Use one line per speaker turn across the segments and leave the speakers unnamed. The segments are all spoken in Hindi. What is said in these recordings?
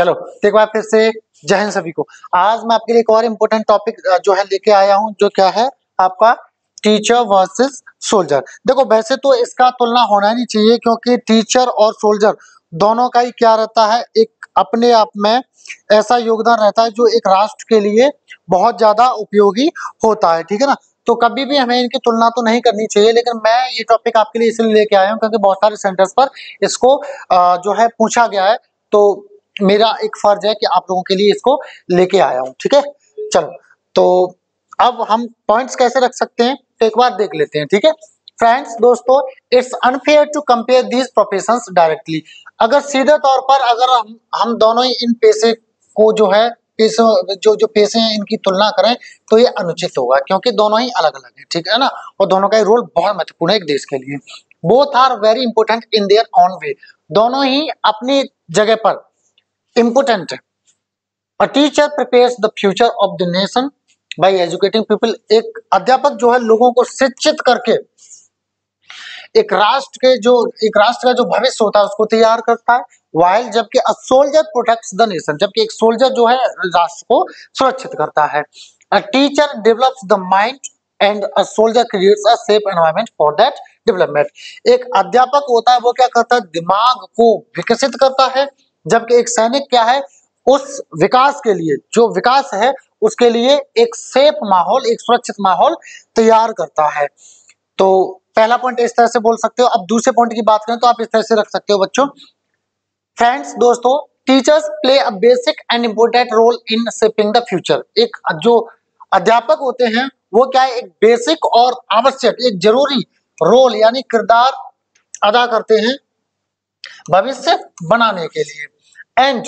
चलो एक बार फिर से जय हिंद सभी को। आज मैं आपके लिए एक और इम्पोर्टेंट टॉपिक जो है लेके आया हूं, जो क्या है आपका टीचर वर्सेस सोल्जर। देखो वैसे तो इसका तुलना होना नहीं चाहिए, क्योंकि टीचर और सोल्जर दोनों का ही क्या रहता है, एक अपने आप में ऐसा योगदान रहता है जो एक राष्ट्र के लिए बहुत ज्यादा उपयोगी होता है। ठीक है ना, तो कभी भी हमें इनकी तुलना तो नहीं करनी चाहिए, लेकिन मैं ये टॉपिक आपके लिए इसलिए लेके आया हूँ क्योंकि बहुत सारे सेंटर्स पर इसको जो है पूछा गया है, तो मेरा एक फर्ज है कि आप लोगों के लिए इसको लेके आया हूं। ठीक है, चलो तो अब हम पॉइंट्स कैसे रख सकते हैं तो एक बार देख लेते हैं। ठीक है फ्रेंड्स, दोस्तों, it's unfair to compare these professions directly. अगर सीधे तौर पर अगर हम दोनों ही इन पेशे को जो है जो पेशे हैं इनकी तुलना करें तो ये अनुचित होगा, क्योंकि दोनों ही अलग अलग हैं। ठीक है ना, और दोनों का रोल बहुत महत्वपूर्ण है एक देश के लिए। Both are very important in their own way. दोनों ही अपनी जगह पर इंपोर्टेंट है। A teacher prepares the future of the nation by educating people. एक अध्यापक जो है लोगों को शिक्षित करके एक राष्ट्र का जो भविष्य होता है उसको तैयार करता है। वाइल जबकि a soldier protects the nation, जबकि एक सोल्जर जो है राष्ट्र को सुरक्षित करता है। A teacher develops the mind and a soldier creates a safe environment for that development. एक अध्यापक होता है वो क्या करता है, दिमाग को विकसित करता है, जबकि एक सैनिक क्या है, उस विकास के लिए, जो विकास है उसके लिए एक सेफ माहौल, एक सुरक्षित माहौल तैयार करता है। तो पहला पॉइंट इस तरह से बोल सकते हो। अब दूसरे पॉइंट की बात करें तो आप इस तरह से रख सकते हो बच्चों। फ्रेंड्स, दोस्तों, teachers play a basic and important role in shaping the future. एक जो अध्यापक होते हैं वो क्या है, एक बेसिक और आवश्यक, एक जरूरी रोल यानी किरदार अदा करते हैं भविष्य बनाने के लिए। And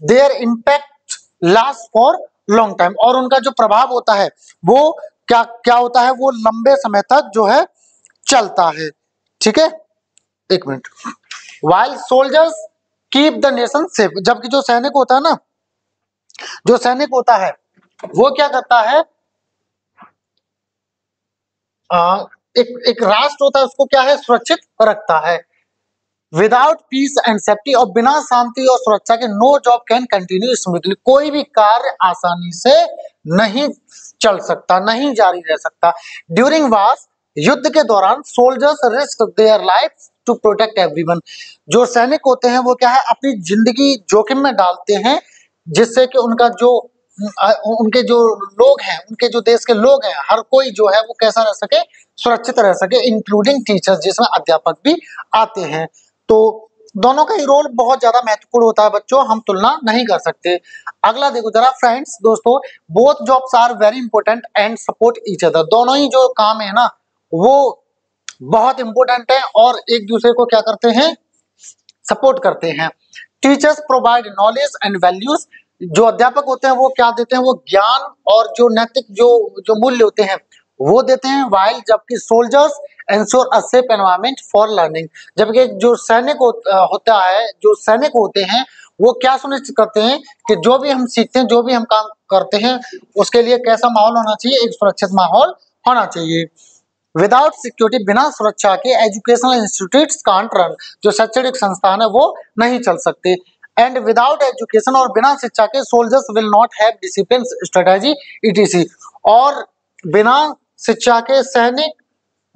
there impact last for long time. और उनका जो प्रभाव होता है वो क्या क्या होता है, वो लंबे समय तक जो है चलता है। ठीक है, एक minute. While soldiers keep the nation safe. जबकि जो सैनिक होता है ना, जो सैनिक होता है वो क्या करता है, एक राष्ट्र होता है उसको क्या है, सुरक्षित रखता है। विदाउट पीस एंड सेफ्टी, और बिना शांति और सुरक्षा के no job can continue smoothly. कोई भी कार्य आसानी से नहीं चल सकता, नहीं जारी रह सकता। ड्यूरिंग वार, युद्ध के दौरान, soldiers risk their life to protect everyone. जो सैनिक होते हैं वो क्या है, अपनी जिंदगी जोखिम में डालते हैं, जिससे कि उनका जो उनके जो लोग हैं, उनके जो देश के लोग हैं, हर कोई जो है वो कैसा रह सके, सुरक्षित रह सके, इंक्लूडिंग टीचर्स, जिसमें अध्यापक भी आते हैं। तो दोनों का ही रोल बहुत ज्यादा महत्वपूर्ण होता है बच्चों, हम तुलना नहीं कर सकते। अगला देखो जरा फ्रेंड्स, दोस्तों, both jobs are very important and support each other. दोनों ही जो काम है ना वो बहुत इंपॉर्टेंट है और एक दूसरे को क्या करते हैं, सपोर्ट करते हैं। Teachers provide knowledge and values. जो अध्यापक होते हैं वो क्या देते हैं, वो ज्ञान और जो नैतिक जो जो मूल्य होते हैं वो देते हैं। वाइल जबकि soldiers ensure a safe environment for learning. जबकि जो सैनिक होता है, जो सैनिक होते हैं वो क्या सुनिश्चित करते हैं कि जो भी हम सीखते हैं, जो भी हम काम करते हैं, उसके लिए कैसा माहौल होना चाहिए, एक सुरक्षित माहौल होना चाहिए। विदाउट सिक्योरिटी, बिना सुरक्षा के एजुकेशनल इंस्टीट्यूट्स कांट रन। जो शैक्षणिक संस्थान है वो नहीं चल सकते। एंड विदाउट एजुकेशन, और बिना शिक्षा के, soldiers will not have discipline, strategy, etc. और बिना शिक्षा के सैनिक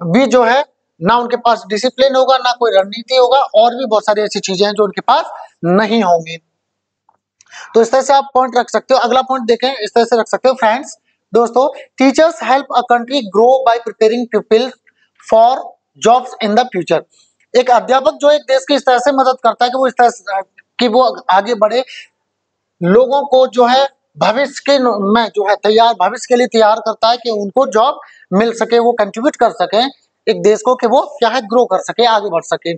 भी जो है ना उनके पास डिसिप्लिन होगा, ना कोई रणनीति होगा, और भी बहुत सारी ऐसी चीजें हैं जो उनके पास नहीं होंगी। तो इस तरह से आप पॉइंट रख सकते हो। अगला पॉइंट देखें, इस तरह से रख सकते हो फ्रेंड्स, दोस्तों, teachers help a country grow by preparing people for jobs in the future. एक अध्यापक जो एक देश की इस तरह से मदद करता है कि वो इस तरह से कि वो आगे बढ़े, लोगों को जो है भविष्य के में जो है तैयार, भविष्य के लिए तैयार करता है कि उनको जॉब मिल सके, वो कंट्रीब्यूट कर सके एक देश को, कि वो क्या है, ग्रो कर सके, आगे बढ़ सके।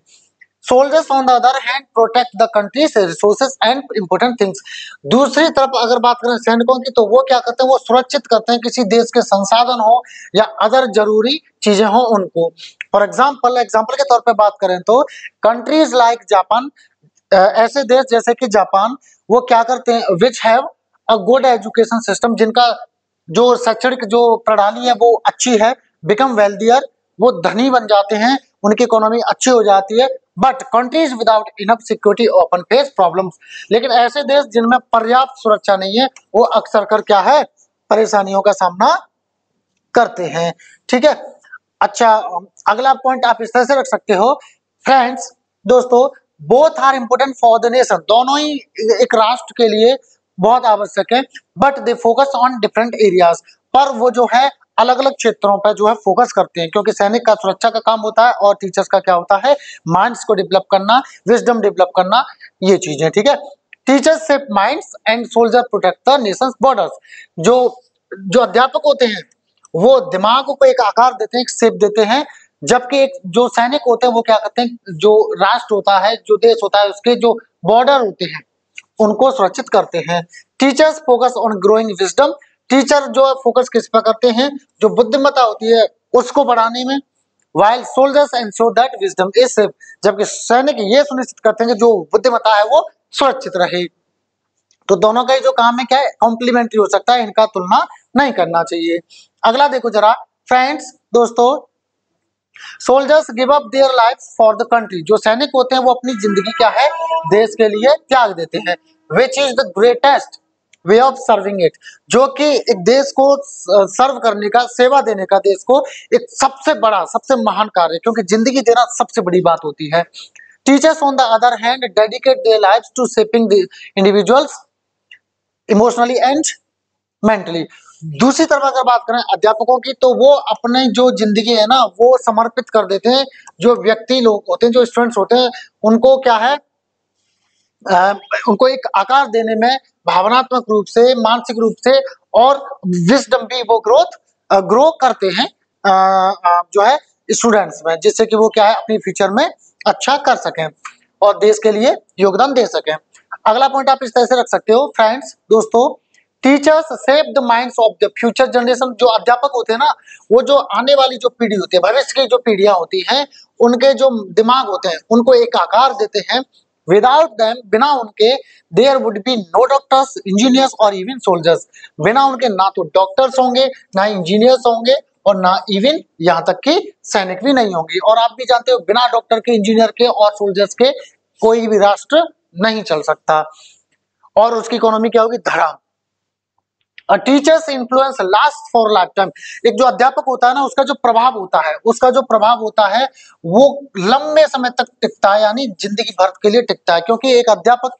Soldiers on the other hand protect the countries resources and important things. दूसरी तरफ अगर बात करें सैनिकों की, तो वो क्या करते हैं, वो सुरक्षित करते हैं किसी देश के संसाधन हो या अदर जरूरी चीजें हो उनको। फॉर एग्जाम्पल के तौर पे बात करें तो कंट्रीज लाइक जापान, ऐसे देश जैसे कि जापान, वो क्या करते हैं, which have a good education system, जिनका जो शैक्षणिक जो प्रणाली है वो अच्छी है, बिकम वेल्दियर, वो धनी बन जाते हैं, उनकी इकोनॉमी अच्छी हो जाती है। But countries without enough security open face problems, लेकिन ऐसे देश जिनमें पर्याप्त सुरक्षा नहीं है वो अक्सर कर क्या है, परेशानियों का सामना करते हैं। ठीक है, अच्छा अगला पॉइंट आप इस तरह से रख सकते हो फ्रेंड्स दोस्तों, both are important for the nation, दोनों ही एक राष्ट्र के लिए बहुत आवश्यक है, but they focus on different areas, पर वो जो है अलग अलग क्षेत्रों पर जो है फोकस करते हैं, क्योंकि सैनिक का सुरक्षा का काम होता है और टीचर्स का क्या होता है, माइंड्स को डेवलप करना, विजडम डेवलप करना, ये चीजें। ठीक है, teachers shape minds and soldier protect the Nations borders, जो जो अध्यापक होते हैं वो दिमाग को एक आकार देते हैं, एक शेप देते हैं, जबकि एक जो सैनिक होते हैं वो क्या करते हैं, जो राष्ट्र होता है, जो देश होता है, उसके जो बॉर्डर होते हैं उनको सुरक्षित करते हैं। Teachers focus on growing wisdom, teacher जो फोकस किस पर करते हैं, जो बुद्धिमत्ता होती है उसको बढ़ाने में, while soldiers ensure that wisdom is safe, जबकि सैनिक ये सुनिश्चित करते हैं कि जो बुद्धिमत्ता है वो सुरक्षित रहे। तो दोनों का ही जो काम है क्या है, कॉम्प्लीमेंट्री हो सकता है, इनका तुलना नहीं करना चाहिए। अगला देखो जरा फ्रेंड्स दोस्तों, soldiers give up their life for the country, जो सैनिक होते हैं वो अपनी जिंदगी क्या है, देश के लिए त्याग देते हैं। Which is the greatest way of serving it, जो कि एक देश को सर्व करने का, सेवा देने का, देश को एक सबसे बड़ा, सबसे महान कार्य, क्योंकि जिंदगी देना सबसे बड़ी बात होती है। Teachers on the other hand dedicate their lives to shaping the individuals emotionally and mentally. दूसरी तरफ अगर बात करें अध्यापकों की, तो वो अपने जो जिंदगी है ना वो समर्पित कर देते हैं, जो व्यक्ति लोग होते हैं, जो स्टूडेंट्स होते हैं, उनको क्या है, उनको एक आकार देने में भावनात्मक रूप से, मानसिक रूप से और विजडम भी वो ग्रो करते हैं जो है स्टूडेंट्स में, जिससे कि वो क्या है अपनी फ्यूचर में अच्छा कर सकें और देश के लिए योगदान दे सकें। अगला पॉइंट आप इस तरह से रख सकते हो फ्रेंड्स दोस्तों, teachers shape the minds of the future generation, जो अध्यापक होते हैं ना वो जो आने वाली जो पीढ़ी होती है, भविष्य की जो पीढ़ियां होती हैं, उनके जो दिमाग होते हैं उनको एक आकार देते हैं। विदाउट देम, बिना उनके, there would be no doctors, engineers और इवन सोल्जर्स, बिना उनके ना तो डॉक्टर्स होंगे, ना इंजीनियर्स होंगे और ना इवन यहाँ तक कि सैनिक भी नहीं होंगे। और आप भी जानते हो बिना डॉक्टर के, इंजीनियर के और सोल्जर्स के कोई भी राष्ट्र नहीं चल सकता, और उसकी इकोनॉमी क्या होगी, धड़ाम। Teachers influence last for life time, एक जो अध्यापक होता है ना उसका जो प्रभाव होता है, उसका जो प्रभाव होता है वो लंबे समय तक टिकता है, यानी जिंदगी भर के लिए टिकता है, क्योंकि एक अध्यापक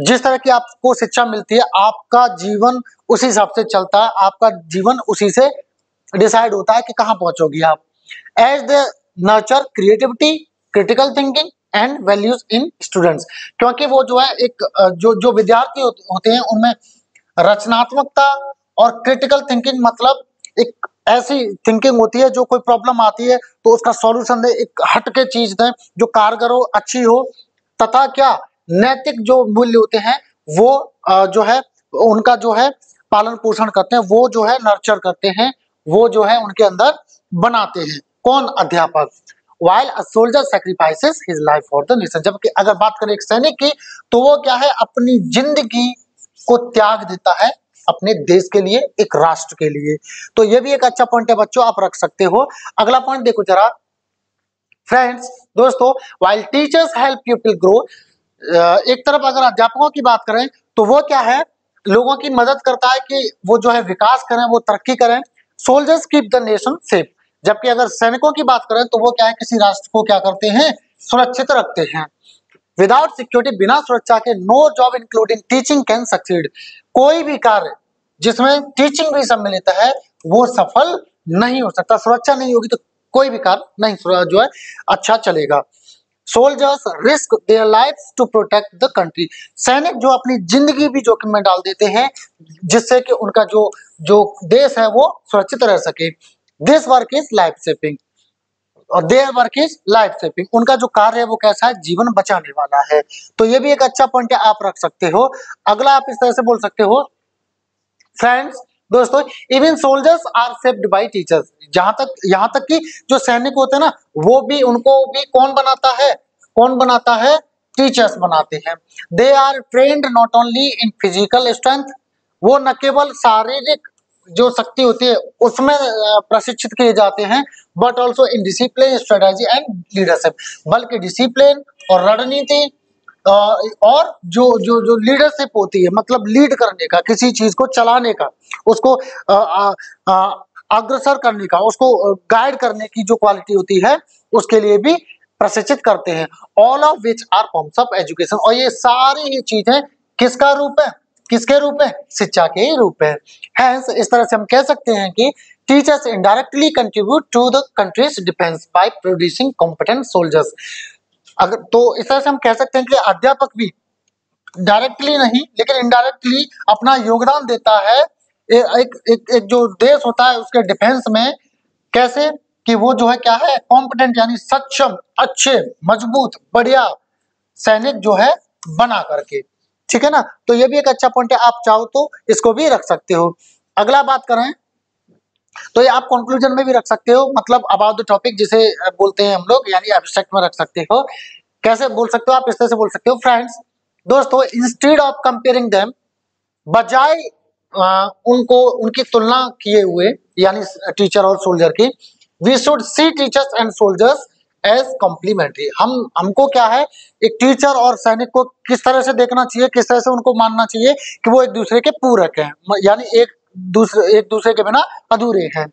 जिस तरह की आपको शिक्षा मिलती है आपका जीवन उसी हिसाब से चलता है, आपका जीवन उसी से डिसाइड होता है कि कहाँ पहुंचोगी आप। As they nurture creativity, critical thinking and values in students, क्योंकि वो जो है एक जो जो विद्यार्थी होते हैं उनमें रचनात्मकता और क्रिटिकल थिंकिंग, मतलब एक ऐसी थिंकिंग होती है जो कोई प्रॉब्लम आती है तो उसका सॉल्यूशन दे, एक हटके चीज दे जो कारगर हो, अच्छी हो, तथा क्या नैतिक जो मूल्य होते हैं वो जो है उनका जो है पालन पोषण करते हैं, वो जो है नर्चर करते हैं, वो जो है उनके अंदर बनाते हैं। कौन, अध्यापक। While a soldier sacrifices his life for the nation, जबकि अगर बात करें एक सैनिक की तो वो क्या है अपनी जिंदगी को त्याग देता है अपने देश के लिए, एक राष्ट्र के लिए। तो ये भी एक अच्छा पॉइंट है बच्चों, आप रख सकते हो। अगला पॉइंट देखो जरा फ्रेंड्स दोस्तों, while teachers help people grow, एक तरफ अगर अध्यापकों की बात करें तो वो क्या है, लोगों की मदद करता है कि वो जो है विकास करें, वो तरक्की करें। Soldiers keep the nation safe, जबकि अगर सैनिकों की बात करें तो वो क्या है, किसी राष्ट्र को क्या करते हैं, सुरक्षित रखते हैं। विदाउट सिक्योरिटी, बिना सुरक्षा के, no job including teaching can succeed, कोई भी कार्य जिसमें टीचिंग भी सम्मिलित है वो सफल नहीं हो सकता। सुरक्षा नहीं होगी तो कोई भी कार्य नहीं जो है अच्छा चलेगा। Soldiers risk their lives to protect the country, सैनिक जो अपनी जिंदगी भी जोखिम में डाल देते हैं जिससे कि उनका जो जो देश है वो सुरक्षित रह सके। This work is life saving और their work is life saving, उनका जो कार्य है वो कैसा है, जीवन बचाने वाला है। तो ये भी एक अच्छा पॉइंट है, आप रख सकते हो। अगला आप इस तरह से बोल सकते हो फ्रेंड्स दोस्तों, even soldiers are saved by teachers, यहाँ तक कि जो सैनिक होते हैं ना वो भी, उनको भी कौन बनाता है, टीचर्स बनाते हैं। They are trained not only in physical strength, वो न केवल शारीरिक जो शक्ति होती है उसमें प्रशिक्षित किए जाते हैं, but also in discipline, strategy and leadership. बल्कि डिसिप्लिन और रणनीति और जो जो जो लीडरशिप होती है, मतलब लीड करने का, किसी चीज को चलाने का, उसको अग्रसर करने का, उसको गाइड करने की जो क्वालिटी होती है, उसके लिए भी प्रशिक्षित करते हैं। All of which are forms of education. और ये सारी ही चीजें किसका रूप है, किसके रूप है, शिक्षा के ही रूप है। Hence, इस तरह से हम कह सकते हैं कि teachers indirectly contribute to the country's defence by producing competent soldiers. अगर तो इस तरह से हम कह सकते हैं कि अध्यापक भी डायरेक्टली नहीं लेकिन इनडायरेक्टली अपना योगदान देता है एक जो देश होता है उसके डिफेंस में। कैसे कि वो जो है क्या है, कॉम्पिटेंट यानी सक्षम, अच्छे, मजबूत, बढ़िया सैनिक जो है बना करके। ठीक है ना, तो ये भी एक अच्छा पॉइंट है, आप चाहो तो इसको भी रख सकते हो। अगला बात करें तो ये आप कंक्लूजन में भी रख सकते हो, मतलब अबाउट द टॉपिक जिसे बोलते हैं हम लोग, यानी एब्स्ट्रैक्ट में रख सकते हो। कैसे बोल सकते हो आप, इस तरह से बोल सकते हो, फ्रेंड्स, दोस्तों, इंस्टेड ऑफ कंपेयरिंग देम, बजाय उनको उनकी तुलना किए हुए, यानी टीचर और सोल्जर की, we should see teachers and soldiers as complementary. हमको क्या है, एक टीचर और सैनिक को किस तरह से देखना चाहिए, किस तरह से उनको मानना चाहिए कि वो एक दूसरे के पूरक हैं, यानी एक दूसरे के बिना अधूरे हैं।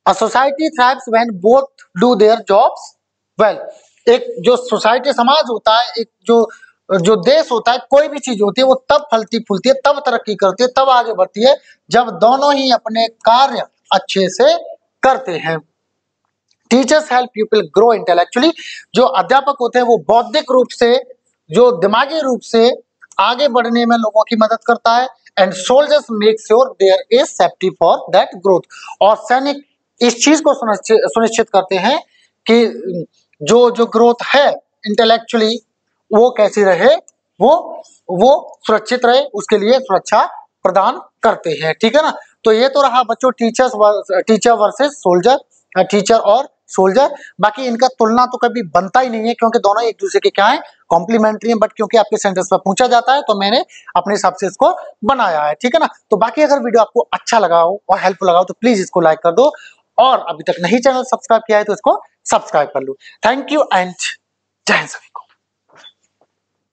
A society thrives when both do their jobs well। एक जो सोसाइटी, समाज होता है, एक जो जो देश होता है, कोई भी चीज होती है वो तब फलती फूलती है, तब तरक्की करती है, तब आगे बढ़ती है जब दोनों ही अपने कार्य अच्छे से करते हैं। Teachers help people grow intellectually. जो अध्यापक होते हैं वो बौद्धिक रूप से, जो दिमागी रूप से आगे बढ़ने में लोगों की मदद करता है। And soldiers make sure there is safety for that growth. और सैनिक इस चीज को सुनिश्चित करते हैं कि जो जो ग्रोथ है इंटेलेक्चुअली वो कैसी रहे, वो सुरक्षित रहे, उसके लिए सुरक्षा प्रदान करते हैं। ठीक है ना, तो ये तो रहा बच्चों टीचर वर्सेस सोल्जर, टीचर और सोल्जर। बाकी इनका तुलना तो कभी बनता ही नहीं है, क्योंकि दोनों एक दूसरे के क्या है, कॉम्प्लीमेंट्री हैं, बट क्योंकि आपके सेंटेंस पर पूछा जाता है तो मैंने अपने हिसाब से इसको बनाया है। ठीक है ना, तो बाकी अगर वीडियो आपको अच्छा लगा हो और हेल्पफुल लगा हो तो प्लीज इसको लाइक कर दो, और अभी तक नहीं चैनल सब्सक्राइब किया है तो इसको सब्सक्राइब कर लो। थैंक यू एंड जय हिंद।